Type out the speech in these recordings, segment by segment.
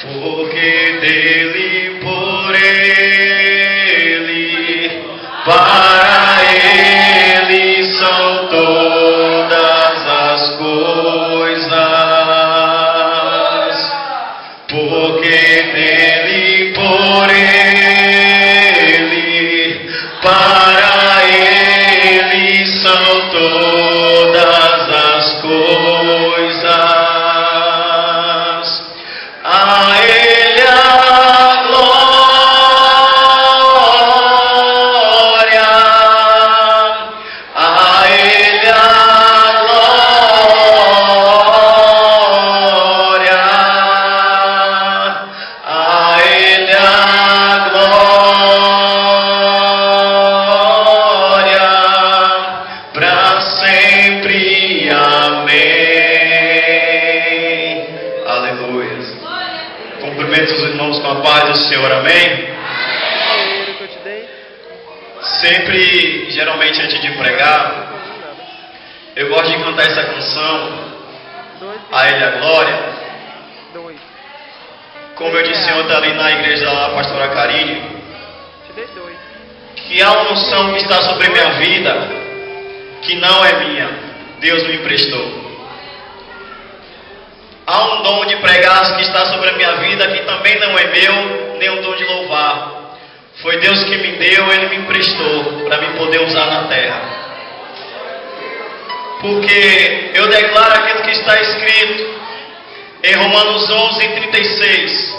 porque dele, por ele, para ele são todas as coisas, porque dele, por ele, para ele são todas as coisas. A ele a glória, a ele a glória, a ele a glória, para sempre. Amém. Aleluia. Cumprimento os irmãos com a paz do Senhor, amém? Sempre, geralmente antes de pregar, eu gosto de cantar essa canção, A Ele a Glória. Como eu disse ontem ali na igreja da pastora Karine, que há uma unção que está sobre minha vida, que não é minha, Deus me emprestou. Há um dom de pregar que está sobre a minha vida, que também não é meu, nem um dom de louvar. Foi Deus que me deu, Ele me emprestou, para me poder usar na terra. Porque eu declaro aquilo que está escrito em Romanos 11:36.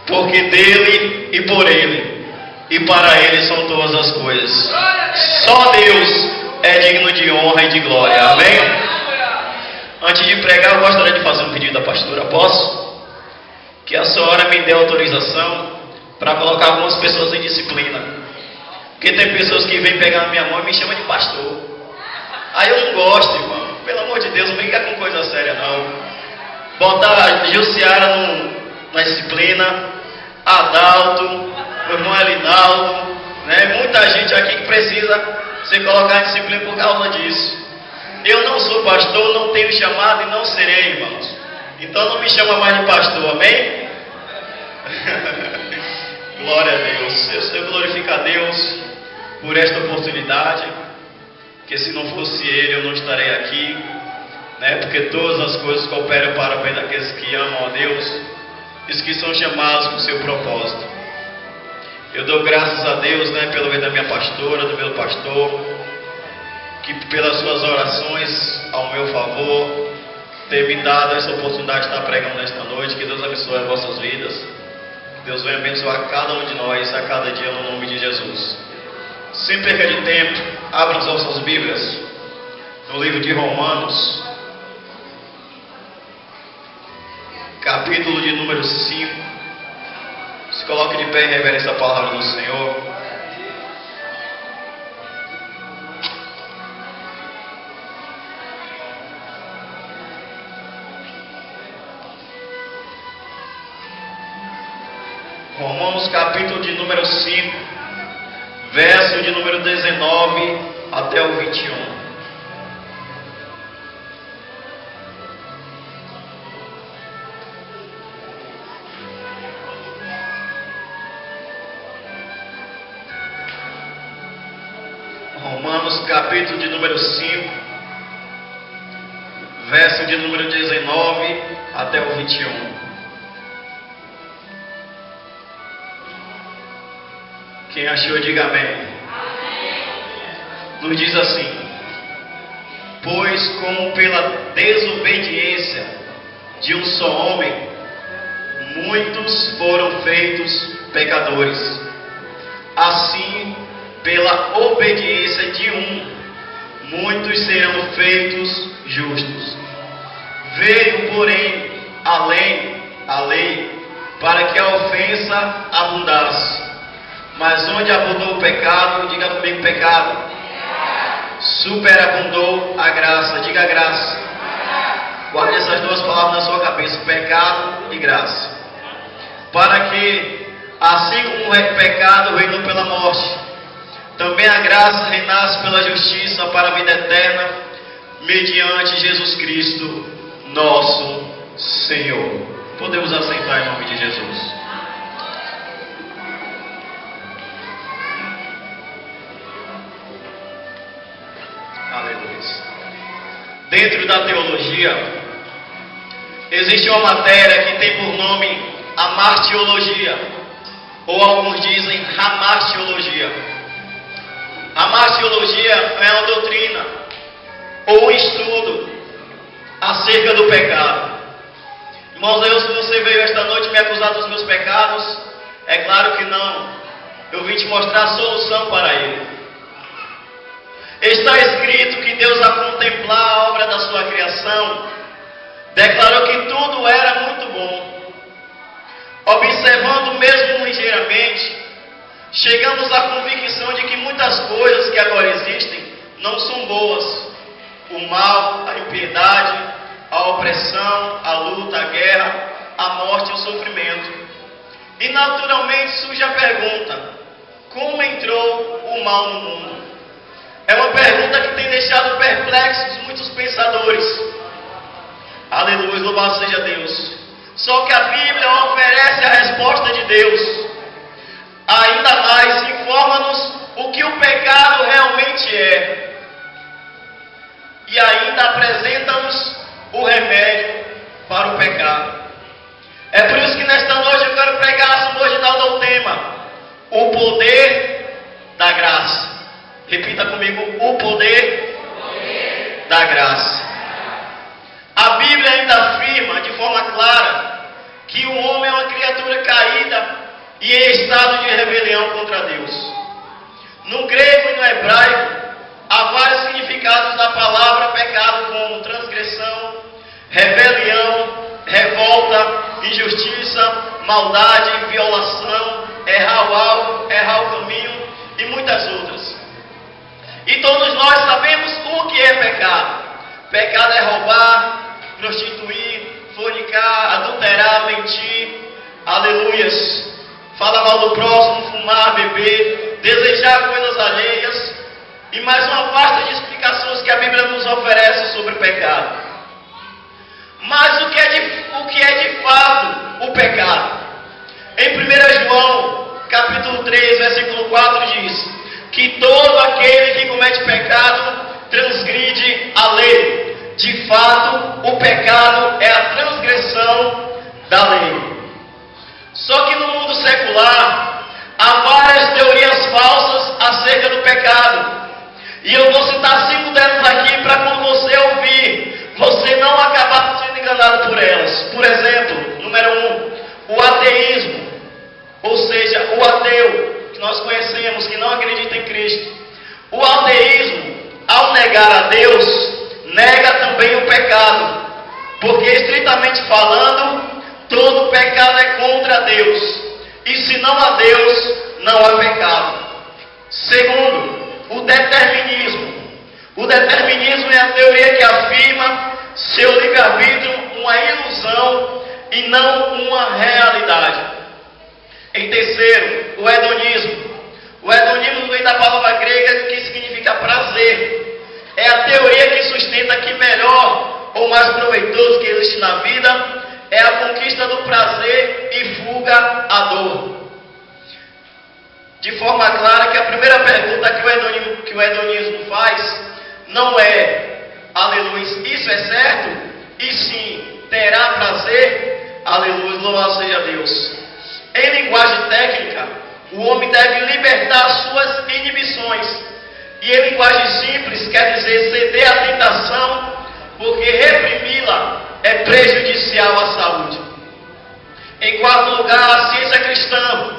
Porque dele e por ele, e para ele são todas as coisas. Só Deus é digno de honra e de glória, amém? Antes de pregar, eu gostaria de fazer um pedido à pastora. Posso? Que a senhora me dê autorização para colocar algumas pessoas em disciplina. Porque tem pessoas que vêm pegar na minha mão e me chamam de pastor. Aí eu não gosto, irmão. Pelo amor de Deus, não brinca com coisa séria, não. Botar a Gilciara na disciplina, Adalto, meu irmão Elinaldo, né? Muita gente aqui que precisa ser colocada em disciplina por causa disso. Eu não sou pastor, não tenho chamado e não serei, irmãos. Então não me chama mais de pastor, amém? Glória a Deus. Eu glorifico a Deus por esta oportunidade, que se não fosse Ele eu não estaria aqui, né? Porque todas as coisas cooperam para o bem daqueles que amam a Deus, os que são chamados com o seu propósito. Eu dou graças a Deus, né, pelo bem da minha pastora, do meu pastor, que pelas suas orações ao meu favor, ter me dado essa oportunidade de estar pregando nesta noite. Que Deus abençoe as vossas vidas. Que Deus venha abençoar cada um de nós a cada dia no nome de Jesus. Sem perca de tempo, abram as vossas Bíblias no livro de Romanos, capítulo de número 5. Se coloque de pé em reverência à palavra do Senhor. Romanos capítulo de número 5, verso de número 19 até o 21. Romanos capítulo de número 5, verso de número 19 até o 21. Quem achou, diga amém. Amém. Nos diz assim: pois como pela desobediência de um só homem, muitos foram feitos pecadores, assim pela obediência de um, muitos serão feitos justos. Veio, porém, além a lei, para que a ofensa abundasse. Mas onde abundou o pecado, diga comigo pecado, superabundou a graça, diga graça. Guarde essas duas palavras na sua cabeça, pecado e graça. Para que, assim como o pecado reinou pela morte, também a graça reinasse pela justiça para a vida eterna, mediante Jesus Cristo, nosso Senhor. Podemos assentar em nome de Jesus. Aleluia. Dentro da teologia, existe uma matéria que tem por nome a martiologia, ou alguns dizem hamartiologia. A martiologia é uma doutrina ou um estudo acerca do pecado. Irmãos, se você veio esta noite me acusar dos meus pecados, é claro que não. Eu vim te mostrar a solução para ele. Está escrito que Deus, a contemplar a obra da sua criação, declarou que tudo era muito bom. Observando mesmo ligeiramente, chegamos à convicção de que muitas coisas que agora existem não são boas. O mal, a impiedade, a opressão, a luta, a guerra, a morte e o sofrimento. E naturalmente surge a pergunta: como entrou o mal no mundo? É uma pergunta que tem deixado perplexos muitos pensadores. Aleluia, louvado seja Deus. Só que a Bíblia oferece a resposta de Deus. Ainda mais, informa-nos o que o pecado realmente é. E ainda apresenta-nos o remédio para o pecado. É por isso que nesta noite eu quero pregar a subordinada ao tema: o poder da graça. Repita comigo: o poder da graça. A Bíblia ainda afirma de forma clara que o homem é uma criatura caída e em estado de rebelião contra Deus. No grego e no hebraico, há vários significados da palavra pecado, como transgressão, rebelião, revolta, injustiça, maldade, violação, errar o alvo, errar o caminho e muitas outras. E todos nós sabemos o que é pecado. Pecado é roubar, prostituir, fornicar, adulterar, mentir, aleluias, falar mal do próximo, fumar, beber, desejar coisas alheias e mais uma vasta de explicações que a Bíblia nos oferece sobre o pecado. Mas o que é de fato o pecado? Em 1 João, capítulo 3, versículo 4 diz que todo aquele que comete pecado transgride a lei. De fato, o pecado é a transgressão da lei. Só que no mundo secular, há várias teorias falsas acerca do pecado. E eu vou citar 5 delas aqui para quando você ouvir, você não acabar sendo enganado por elas. Por exemplo, número 1, o ateísmo. Ou seja, o ateu, que nós conhecemos, que não acredita em Cristo. O ateísmo, ao negar a Deus, nega também o pecado, porque estritamente falando, todo pecado é contra Deus, e se não há Deus, não há pecado. Segundo, o determinismo. O determinismo é a teoria que afirma seu livre-arbítrio uma ilusão e não uma realidade. Em terceiro, o hedonismo. O hedonismo vem da palavra grega que significa prazer. É a teoria que sustenta que melhor ou mais proveitoso que existe na vida é a conquista do prazer e fuga à dor. De forma clara que a primeira pergunta que o hedonismo faz não é, aleluia, isso é certo? E sim, terá prazer? Aleluia, louvado seja Deus. Em linguagem técnica, o homem deve libertar suas inibições. E em linguagem simples quer dizer ceder à tentação, porque reprimi-la é prejudicial à saúde. Em quarto lugar, a ciência cristã.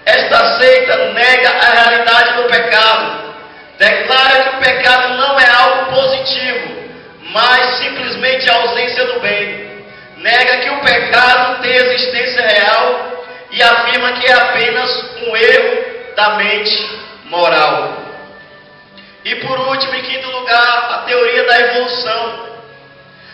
Esta seita nega a realidade do pecado. Declara que o pecado não é algo positivo, mas simplesmente a ausência do bem. Nega que o pecado tem existência real e afirma que é apenas um erro da mente moral. E por último, em quinto lugar, a teoria da evolução.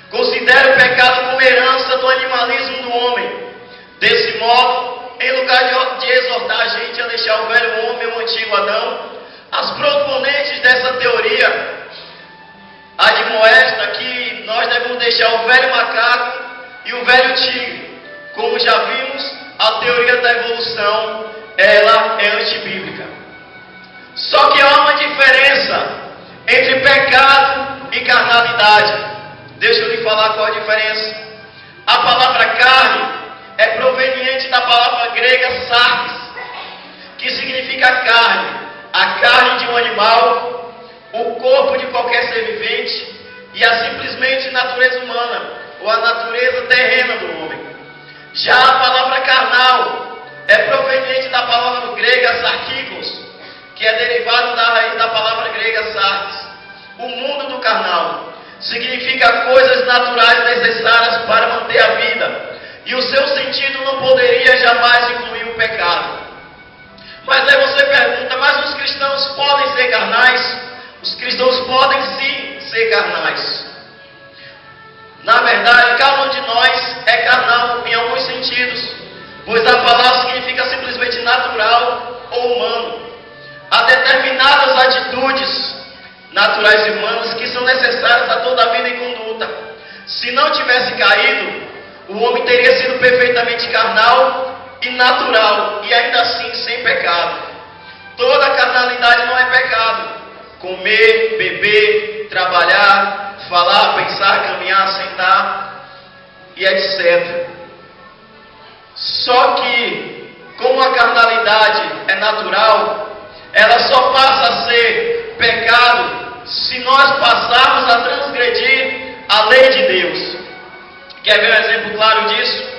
Considera o pecado como herança do animalismo do homem. Desse modo, em lugar de exortar a gente a deixar o velho homem, o antigo Adão, as proponentes dessa teoria admoestam que nós devemos deixar o velho macaco e o velho tigre. Como já vimos, a teoria da evolução, ela é antibíblica. Só que há uma diferença entre pecado e carnalidade. Deixa eu lhe falar qual a diferença. A palavra carne é proveniente da palavra grega sarx, que significa carne, a carne de um animal, o corpo de qualquer ser vivente e a simplesmente natureza humana, ou a natureza terrena do homem. Já a palavra carnal é proveniente da palavra grega sarkikos, que é derivado da raiz da palavra grega sarx. O mundo do carnal significa coisas naturais necessárias para manter a vida, e o seu sentido não poderia jamais incluir o pecado. Mas aí você pergunta, mas os cristãos podem ser carnais? Os cristãos podem sim ser carnais. Na verdade, cada um de nós é carnal em alguns sentidos, pois a palavra significa simplesmente natural ou humano. Há determinadas atitudes naturais e humanas que são necessárias a toda a vida e conduta. Se não tivesse caído, o homem teria sido perfeitamente carnal e natural, e ainda assim sem pecado. Toda carnalidade não é pecado. Comer, beber, trabalhar, falar, pensar, caminhar, sentar e etc. Só que, como a carnalidade é natural, ela só passa a ser pecado se nós passarmos a transgredir a lei de Deus. Quer ver um exemplo claro disso?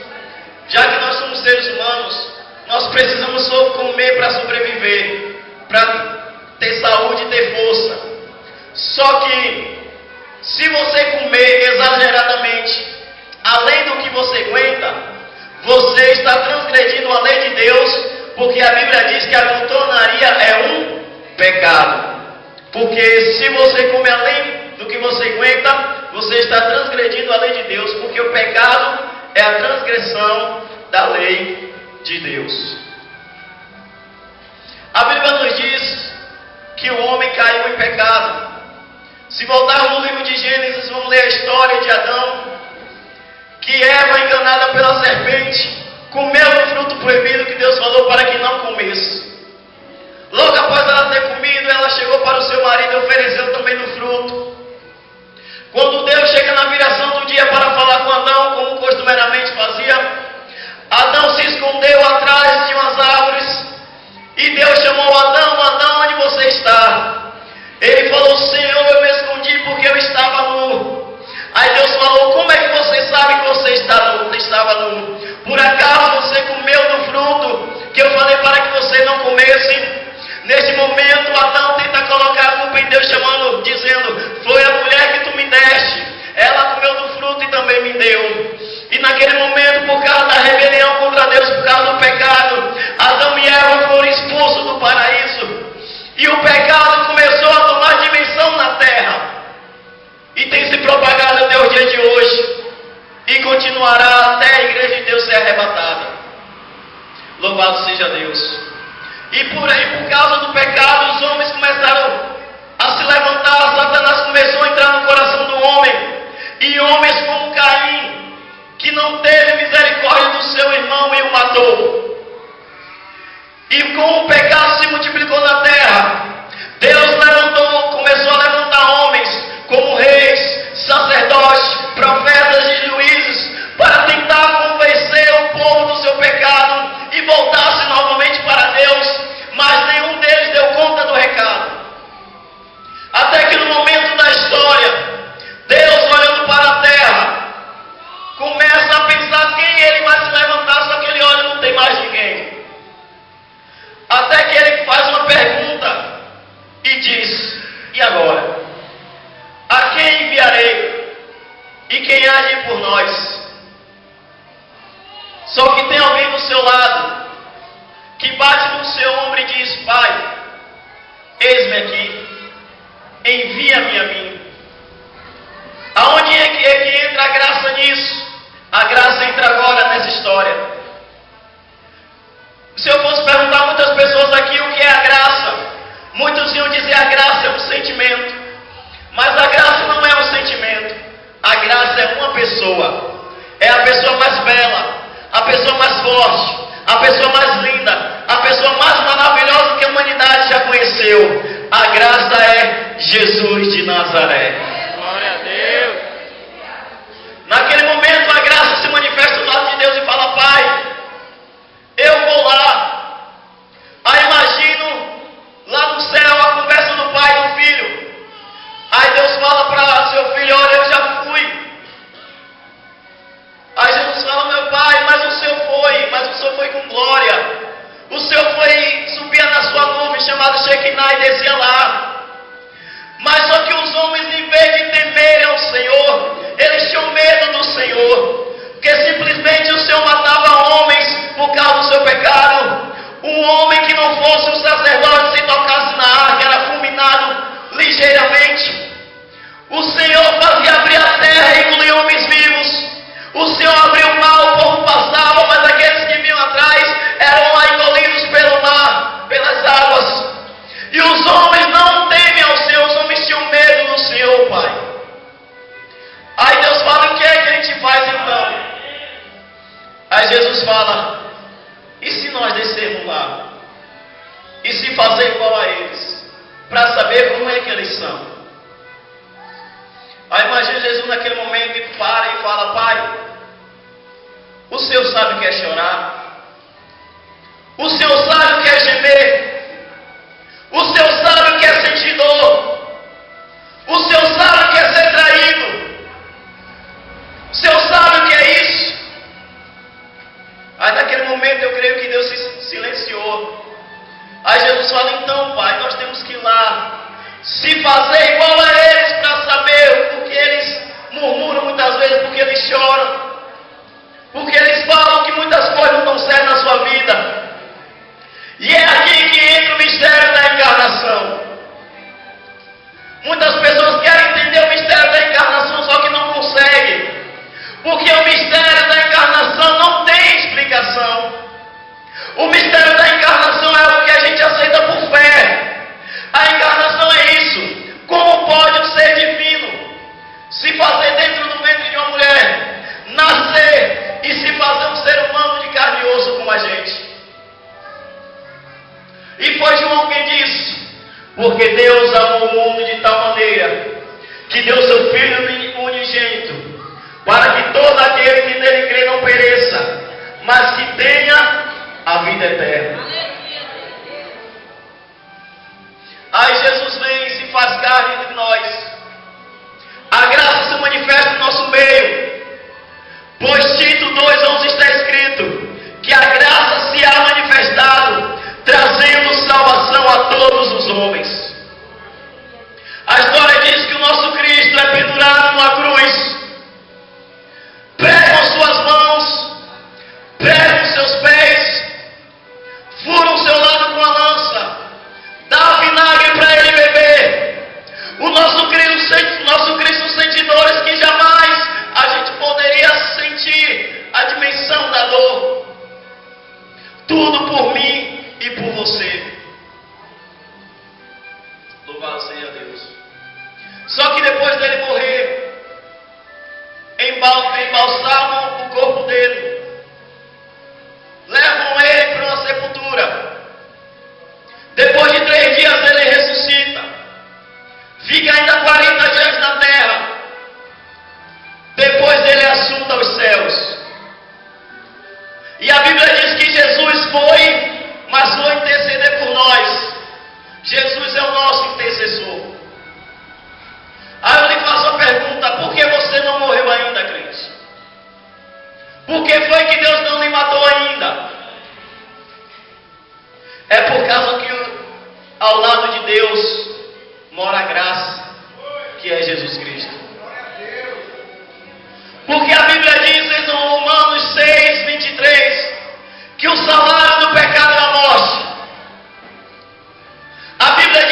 Já que nós somos seres humanos, nós precisamos só comer para sobreviver, para ter saúde e ter força. Só que, se você comer exageradamente, além do que você aguenta, você está transgredindo a lei de Deus, porque a Bíblia diz que a glutonaria é um pecado. Porque se você come além do que você aguenta, você está transgredindo a lei de Deus, porque o pecado é a transgressão da lei de Deus. A Bíblia nos diz que o homem caiu em pecado. Se voltarmos no livro de Gênesis, vamos ler a história de Adão, que Eva, enganada pela serpente, comeu o fruto proibido que Deus falou para que não comesse. Logo após ela ter comido, ela chegou para o seu marido e ofereceu também do fruto. Quando Deus chega na viração do dia para falar com Adão, como costumeiramente fazia, Adão se escondeu atrás de umas árvores e Deus chamou Adão: Adão, onde você está? Ele falou: Senhor, eu me escondi porque eu estava nu. Aí Deus falou: como é que você sabe que você estava nu? Por acaso você comeu do fruto que eu falei para que você não comesse? Nesse momento, Adão tenta colocar a culpa em Deus, dizendo: foi a mulher que tu me deste, ela comeu do fruto e também me deu. E naquele momento, por causa da rebelião contra Deus, por causa do pecado, Adão e Eva foram expulsos do paraíso. E o pecado começou a tomar dimensão na terra. E tem se propagado até o dia de hoje. E continuará até a igreja de Deus ser arrebatada. Louvado seja Deus. E por causa do pecado, os homens começaram a se levantar. Satanás começou a entrar no coração do homem. E homens como Caim, que não teve misericórdia do seu irmão e o matou. E como o pecado se multiplicou na terra, Deus começou a levantar homens como reis, sacerdotes, profetas e juízes, para tentar convencer o povo do seu pecado e voltar-se novamente para Deus, mas nenhum deles deu conta do recado. Até que no momento da história, Deus, olhando para a terra, começa a pensar quem ele vai se levantar, só que ele olha e não tem mais ninguém. Até que ele faz uma pergunta e diz: e agora? A quem enviarei? E quem há de ir por nós? Só que tem alguém do seu lado, que bate no seu ombro e diz: Pai, eis-me aqui, envia-me a mim. Aonde é que entra a graça nisso? A graça entra agora nessa história. Se eu fosse perguntar a muitas pessoas aqui o que é a graça, muitos iam dizer: a graça é um sentimento. Mas a graça não é um sentimento. A graça é uma pessoa. É a pessoa mais bela, a pessoa graça é Jesus de Nazaré. Glória a Deus. Naquele momento a graça se manifesta do lado de Deus e fala: Pai, eu vou lá. Aí imagino lá no céu a conversa do pai e do filho. Aí Deus fala para seu filho: olha, eu já fui. Aí Jesus fala: meu pai, mas o Senhor foi com glória. O Senhor foi, subia na sua nuvem chamada Shekinah e descia lá. Mas só que os homens, em vez de temerem ao Senhor, eles tinham medo do Senhor. Porque simplesmente o Senhor matava homens por causa do seu pecado. Um homem que não fosse um sacerdote, se tocasse na arca, era fulminado ligeiramente. O Senhor fazia abrir a terra e engolir homens vivos. O Senhor abriu o mar, o povo passava, mas aqueles que vinham atrás eram lá engolidos pelo mar, pelas águas. E os homens não temem ao Senhor, os homens tinham medo do Senhor, Pai. Aí Deus fala: o que é que a gente faz então? Aí Jesus fala: e se nós descermos lá? E se fazer igual a eles? Para saber como é que eles são. Aí imagina Jesus naquele momento e para e fala: Pai, o Senhor sabe o que é chorar. O Senhor sabe o que é gemer. O Senhor sabe o que é sentir dor. O Senhor sabe o que é ser traído. O Senhor sabe o que é isso. Aí naquele momento eu creio que Deus se silenciou. Aí Jesus fala: então, Pai, nós temos que ir lá, se fazer igual a eles, para saber porque eles murmuram muitas vezes, porque eles choram, porque eles falam que muitas coisas não estão certas na sua vida. E é aqui que entra o mistério da encarnação. Muitas pessoas querem entender o mistério da encarnação, só que não conseguem, porque o mistério da encarnação não tem explicação. O mistério da encarnação é algo que a gente aceita por fé. A encarnação é isso. Como pode um ser divino se fazer dentro do ventre de uma mulher, nascer e se fazer um ser humano de carne e osso como a gente? E foi João quem disse: porque Deus amou o mundo de tal maneira que deu seu Filho unigênito, para que todo aquele que nele crê não pereça, mas que tenha a vida eterna. Aí Jesus vem e se faz carne entre nós. A graça se manifesta no nosso meio. Pois Tito 2:11 está escrito que a graça se há manifestado, trazendo salvação a todos os homens. A história diz que o nosso Cristo é pendurado numa cruz. Pregam suas mãos, pregam seus pés, furam seu lado com a lança, dá vinagre para ele beber. O nosso Cristo sente dores que jamais a gente poderia sentir a dimensão da dor. Tudo por mim e por você. Louvado seja Deus. Só que depois dele morrer, embalsamam o corpo dele, levam ele para uma sepultura. Depois de 3 dias ele ressuscita, fica ainda 40 dias na terra. Depois dele é assunto aos céus. E a Bíblia diz que Jesus foi, mas foi interceder por nós. Jesus é o nosso intercessor. Aí eu lhe faço a pergunta: por que você não morreu ainda, crente? Por que foi que Deus não lhe matou ainda? É por causa que ao lado de Deus mora a graça, que é Jesus Cristo. Porque a Bíblia diz em Romanos 6:23 que o salário do pecado é a morte. A Bíblia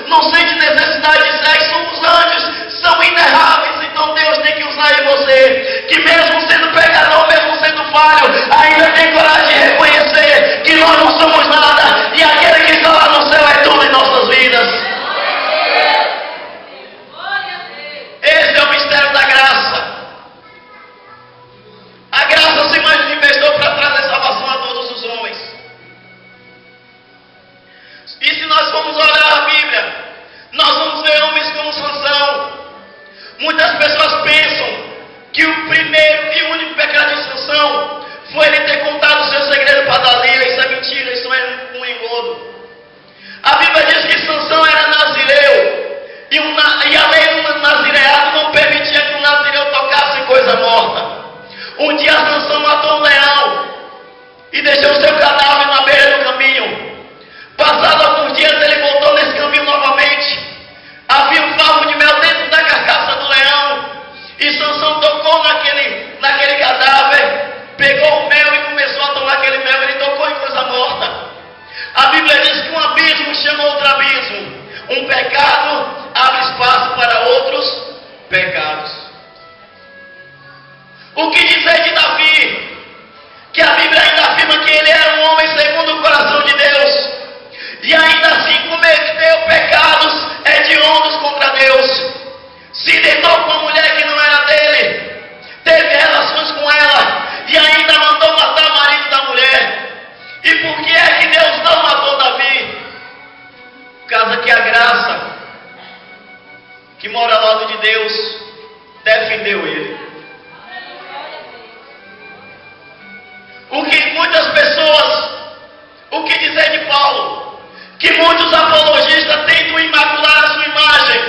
não sente necessidade de sexo. Os anjos são inerráveis, então Deus tem que usar em você, que mesmo sendo pecador, mesmo sendo falho, ainda tem coragem de reconhecer que nós não somos nada, e aquele que está lá no céu é tudo em nossas vidas. Esse é o mistério da graça. A graça se manifestou para trazer salvação a todos os homens. E se nós formos olhar a Bíblia, nós vamos ver homens como Sansão. Muitas pessoas pensam que o primeiro e único pecado de Sansão foi ele ter contado o seu segredo para Dalila. Isso é mentira, isso é um engodo. A Bíblia diz que Sansão era nazireu, e a lei do nazireado não permitia que o nazireu tocasse coisa morta. Um dia Sansão matou um leão e deixou seu cadáver na beira do caminho. Passado alguns dias ele voltou nesse caminho novamente. Havia um favo de mel dentro da carcaça do leão, e Sansão tocou naquele cadáver, pegou o mel e começou a tomar aquele mel. Ele tocou em coisa morta. A Bíblia diz que um abismo chama outro abismo. Um pecado abre espaço para outros pecados. O que dizer de Davi? Que a Bíblia ainda afirma que ele era um homem segundo o coração de Deus, e ainda assim cometeu pecados hediondos contra Deus. Se deitou com uma mulher que não era dele, teve relações com ela, e ainda mandou matar o marido da mulher. E por que é que Deus não matou Davi? Por causa que a graça que mora ao lado de Deus defendeu ele. O que dizer de Paulo? Que muitos apologistas tentam imacular a sua imagem,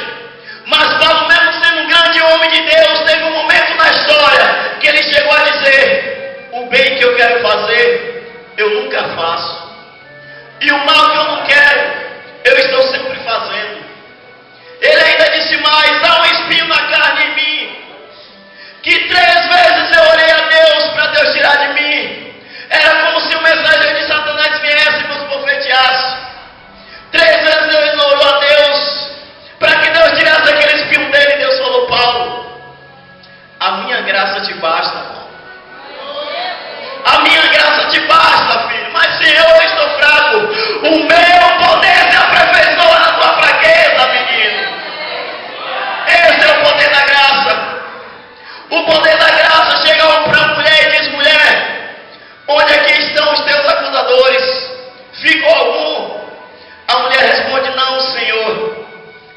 mas Paulo, mesmo sendo um grande homem de Deus, teve um momento na história que ele chegou a dizer: o bem que eu quero fazer, eu nunca faço, e o mal que eu não quero, eu estou sempre fazendo. Ele ainda disse mais: há um espinho na carne em mim, que 3 vezes eu orei a Deus para Deus tirar de mim. Era como se o mensageiro de Satanás viesse e nos profetiasse. 3 vezes ele orou a Deus para que Deus tirasse aquele espinho dele. E Deus falou: Paulo, a minha graça te basta, Paulo. A minha graça te basta, filho. Mas Senhor, eu estou fraco. O meu poder se aperfeiçoa na tua fraqueza, menino. Esse é o poder da graça. O poder da graça chega para a mulher e diz: mulher, onde é que estão os teus acusadores? Ficou algum? A mulher responde: não, Senhor,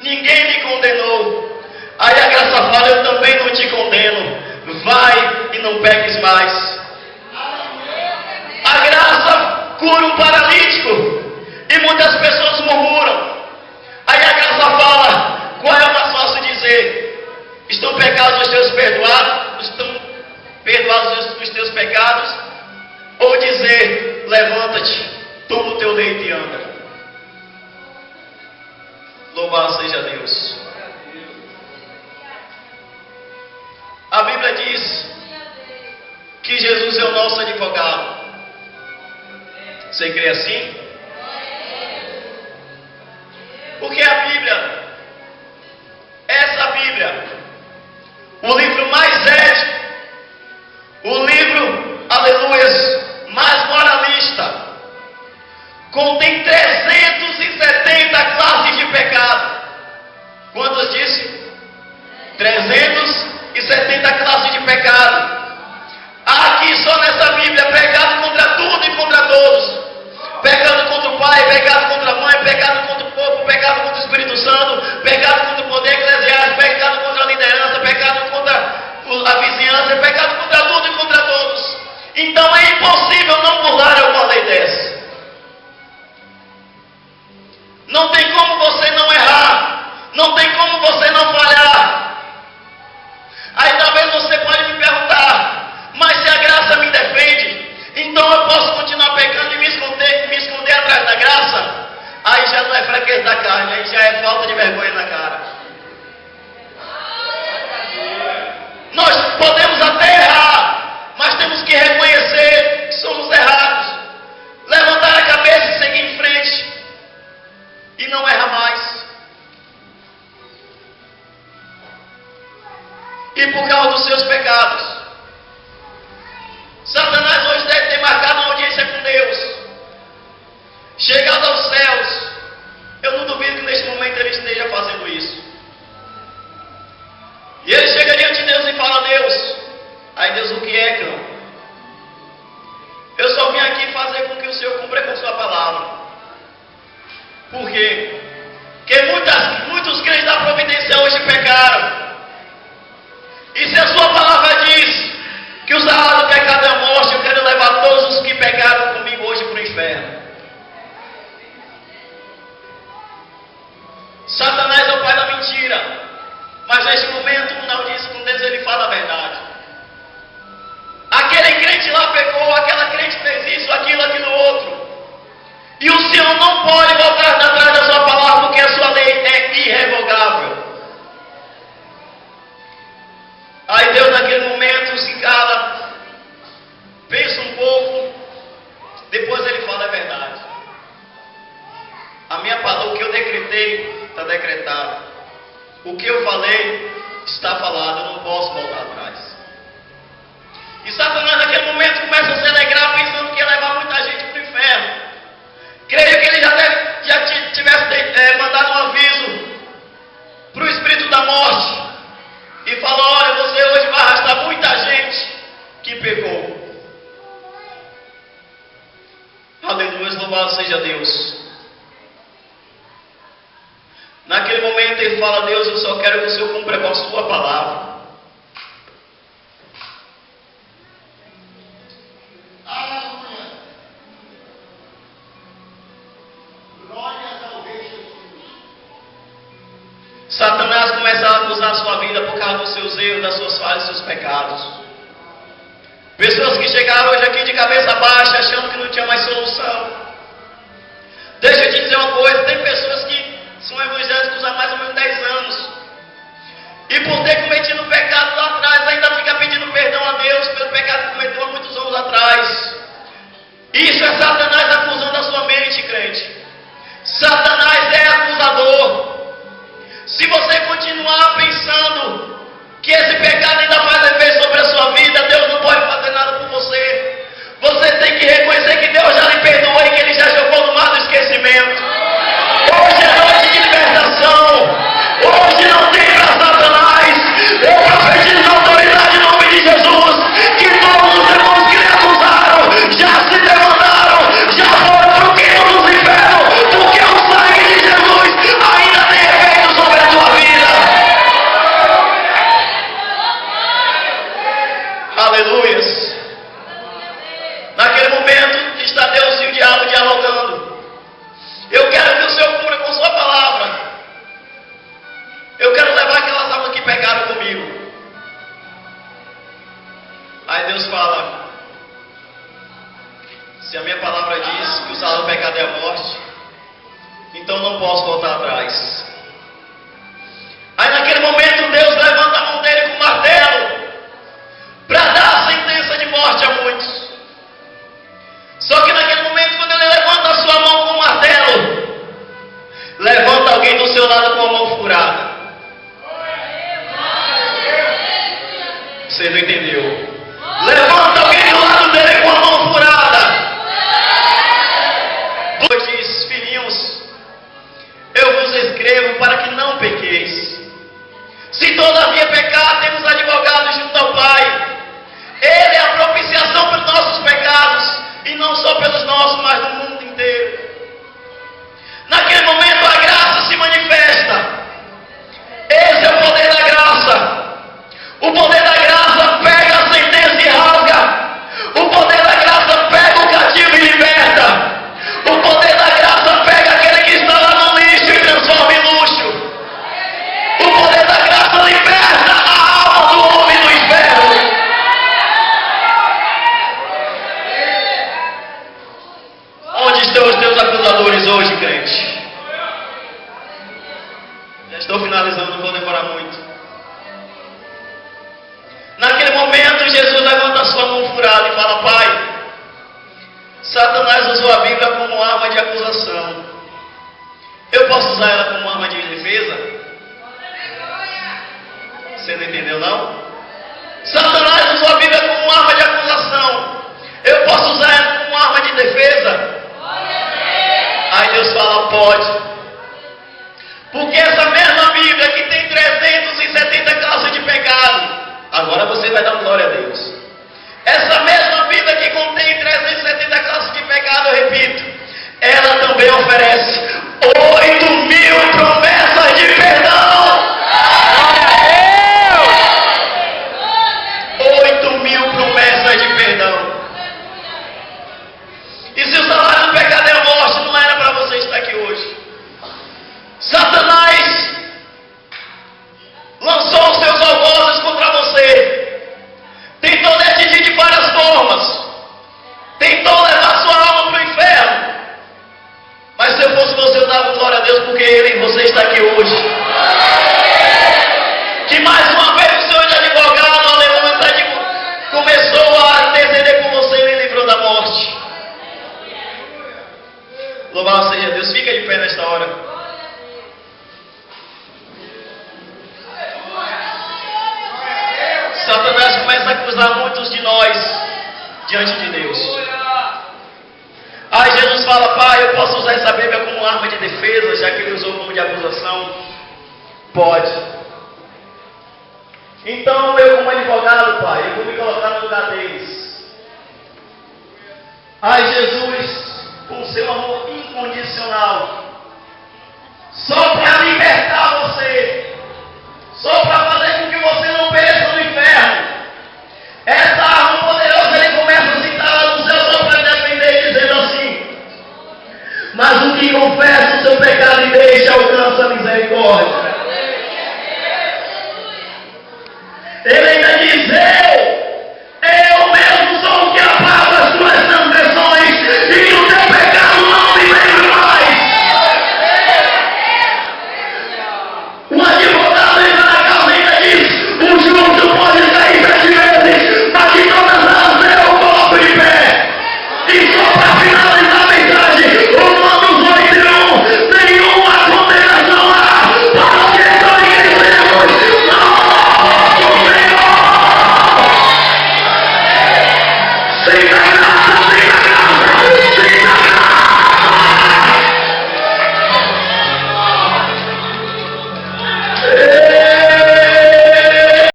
ninguém me condenou. Aí a graça fala: eu também não te condeno. Vai e não peques mais. A graça cura um paralítico, e muitas pessoas murmuram. Aí a graça fala: qual é o mais fácil dizer? Estão pecados os teus perdoados? Estão perdoados os teus pecados? Ou dizer: levanta-te, toma o teu leito e anda. Louvado seja Deus. A Bíblia diz que Jesus é o nosso advogado. Você crê assim? Porque a Bíblia, essa Bíblia, o livro mais ético, o livro, aleluias, mais moralista, contém 370 classes de pecado. Quantas disse? 370 classes de pecado. Há aqui só nessa Bíblia pecado contra tudo e contra todos. Pecado contra o pai, pecado contra a mãe, pecado contra o povo, pecado contra o Espírito Santo, pecado contra o poder eclesiástico, pecado contra a liderança, pecado contra a vizinhança, pecado contra tudo e contra todos. Então é impossível não burlar alguma lei dessa. Não tem como você não errar, não tem como você não falhar. Aí talvez você pode me perguntar: mas se a graça me defende, então eu posso continuar pecando e me esconder atrás da graça? Aí já não é fraqueza da carne, aí já é falta de vergonha na cara. Nós podemos até errar, mas temos que reconhecer que somos errados, levantar a cabeça e seguir em frente, e não errar mais. e por causa dos seus pecados. Satanás hoje deve ter marcado uma audiência com Deus, chegado aos céus. Eu não duvido que neste momento ele esteja fazendo isso. E ele chega diante de Deus e fala: Deus, aí Deus, o que é, cão? Eu só vim aqui fazer com que o Senhor cumpra com sua palavra. Por quê? Porque muitos crentes da providência hoje pecaram. E se a sua palavra diz que o salário do pecado é a morte, eu quero levar todos os que pecaram comigo hoje para o inferno. Satanás é o pai da mentira. Mas neste momento, na audiência com Deus, ele fala a verdade. Aquele crente lá pecou, aquela crente fez isso, aquilo outro. E o Senhor não pode voltar atrás da sua palavra, porque a sua lei é irrevogável. Aí Deus naquele momento se cala, pensa um pouco, depois ele fala a verdade. A minha palavra, o que eu decretei, está decretado. O que eu falei, está falado, eu não posso voltar atrás. E Satanás naquele momento começa a se alegrar, pensando que ia levar muita gente para o inferno. Creio que ele já tivesse mandado um aviso para o espírito da morte. E falou: olha, você hoje vai arrastar muita gente que pecou. Aleluia, louvado seja Deus. Naquele momento ele fala: Deus, eu só quero que o Senhor cumpra com a sua palavra. Aleluia. Glórias ao Rei Jesus. Satanás começa a acusar a sua vida por causa dos seus erros, das suas falhas, dos seus pecados. Pessoas que chegaram hoje aqui de cabeça baixa, achando que não tinha mais solução. Deixa eu te dizer uma coisa: tem pessoas que são evangélicos há mais ou menos 10 anos. E por ter cometido pecado lá atrás, ainda fica pedindo perdão a Deus pelo pecado que cometeu há muitos anos atrás. Isso é Satanás acusando a sua mente, crente. Satanás é acusador. Se você continuar pensando que esse pecado ainda faz efeito sobre a sua vida, Deus não pode fazer nada por você. Você tem que reconhecer que Deus já lhe perdoou e que Ele já jogou no mar do esquecimento. Hoje é noite de libertação. Hoje não tem para Satanás. Eu profetizo na autoridade em nome de Jesus que todos os irmãos que lhe acusaram já se demandaram, já foram para o queiro dos infernos, porque o sangue de Jesus ainda tem efeito sobre a tua vida. Aleluias. Naquele momento está Deus e o diabo dialogando. Eu quero que o Senhor cumpra com sua palavra. Eu quero levar aquelas almas que pecaram comigo. Aí Deus fala: se a minha palavra diz que o salário do pecado é a morte, então não posso voltar atrás. Aí naquele momento Deus levanta a mão dele com o martelo para dar a sentença de morte a muitos. Só que naquele momento, quando ele levanta a sua mão com o martelo, levanta alguém do seu lado com a mão furada. Você não entendeu? Levanta alguém do lado dele com a mão furada. Deus diz: filhinhos, eu vos escrevo para que não pequeis. Se todavia pecar, temos advogado junto ao Pai. Ele é a propiciação pelos nossos pecados, e não só pelos nossos, mas do mundo inteiro. Naquele momento a graça se manifesta. Esse é o poder da graça. O poder da graça pega a sentença e rasga. O poder da graça pega o cativo e liberta. O poder da graça pega aquele que está lá no lixo e transforma em luxo. O poder da graça liberta a alma do homem do inferno. Onde estão os teus acusadores hoje, crente? Já estou finalizando, não vou demorar muito. Naquele momento, Jesus levanta a sua mão furada e fala: Pai, Satanás usou a Bíblia como arma de acusação. Eu posso usar ela como arma de defesa? Você não entendeu, não? posso usar ela como arma de defesa? Aí Deus fala, pode. Porque essa mesma Bíblia que tem 370 casos de pecado, agora você vai dar glória a Deus. Essa mesma Bíblia que contém 370 casos de pecado, eu repito, ela também oferece 8.000 promessas de perdão. 8.000 promessas de perdão. E se o salário do pecado é a morte, não era para você estar aqui hoje. Satanás lançou os seus algozes contra você. Tentou decidir de várias formas. Tentou levar sua alma para o inferno. Mas se eu fosse você, eu dava glória a Deus, porque Ele e você está aqui hoje. Que mais uma vez o Senhor de advogado, aleluia, começou a interceder por você e Ele livrou da morte. Louvado seja Deus. Fica de pé nesta hora. Satanás começa a acusar muitos de nós diante de Deus. Aí Jesus fala, Pai, eu posso usar essa Bíblia como arma de defesa, já que Ele usou como de acusação? Pode. Então eu, como advogado, Pai, eu vou me colocar no lugar deles. Ai, Jesus, com seu amor incondicional,